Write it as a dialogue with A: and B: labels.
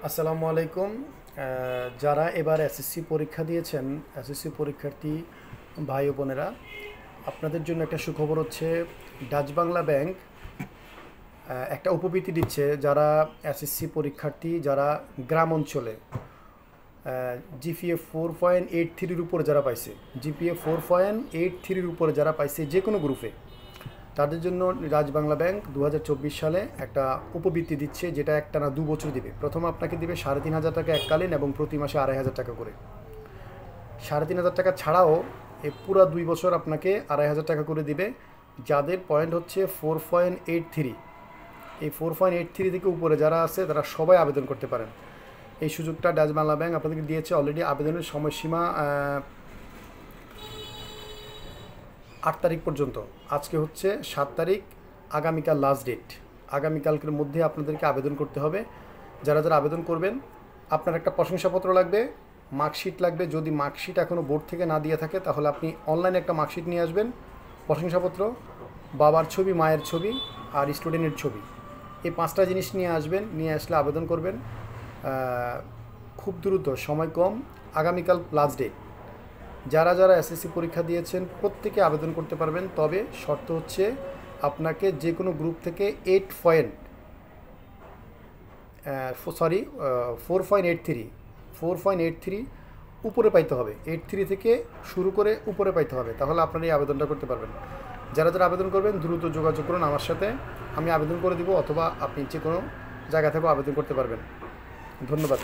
A: আসসালামু আলাইকুম। যারা এবার এসএসসি পরীক্ষা দিয়েছেন, এসএসসি পরীক্ষার্থী ভাই ও বোনেরা, আপনাদের জন্য একটা সুখবর হচ্ছে ডাচ বাংলা ব্যাংক একটা উপবৃত্তি দিচ্ছে যারা এসএসসি পরীক্ষার্থী, যারা গ্রাম অঞ্চলে জিপিএ 4.83-র উপরে যারা পাইছে, জিপিএ 4.83-র উপরে যারা পাইছে যে কোনো গ্রুপে, তাদের জন্য ডাচ বাংলা ব্যাংক 2024 সালে একটা উপবৃত্তি দিচ্ছে, যেটা একটানা 2 বছর দিবে। প্রথমে আপনাকে দিবে 3,500 টাকা এককালীন এবং প্রতি মাসে 2,500 টাকা করে। 3,500 টাকা ছাড়াও এই পুরো 2 বছর আপনাকে 2,500 টাকা করে দিবে। যাদের পয়েন্ট হচ্ছে 4.83, এই 4.83 থেকে উপরে যারা আছে তারা সবাই আবেদন করতে পারেন। এই সুযোগটা ডাচ বাংলা ব্যাংক আপনাদেরকে দিয়েছে। অলরেডি আবেদনের সময়সীমা 8 তারিখ পর্যন্ত। আজকে হচ্ছে 7 তারিখ, আগামীকাল লাস্ট ডেট। আগামীকালকের মধ্যে আপনাদেরকে আবেদন করতে হবে। যারা যারা আবেদন করবেন, আপনার একটা প্রশংসাপত্র লাগবে, মার্কশিট লাগবে। যদি মার্কশিট এখনও বোর্ড থেকে না দিয়ে থাকে তাহলে আপনি অনলাইনে একটা মার্কশিট নিয়ে আসবেন, প্রশংসাপত্র, বাবার ছবি, মায়ের ছবি আর স্টুডেন্টের ছবি। এই 5টা জিনিস নিয়ে আসবেন। নিয়ে আসলে আবেদন করবেন। খুব দ্রুত, সময় কম, আগামীকাল লাস্ট ডেট। যারা যারা এসএসসি পরীক্ষা দিয়েছেন প্রত্যেকে আবেদন করতে পারবেন, তবে শর্ত হচ্ছে আপনাকে যে কোনো গ্রুপ থেকে 4.83 উপরে পাইতে হবে। 83 থেকে শুরু করে উপরে পাইতে হবে, তাহলে আপনারা এই আবেদনটা করতে পারবেন। যারা যারা আবেদন করবেন দ্রুত যোগাযোগ করুন আমার সাথে, আমি আবেদন করে দিব, অথবা আপনি যে কোনো জায়গা থেকেও আবেদন করতে পারবেন। ধন্যবাদ।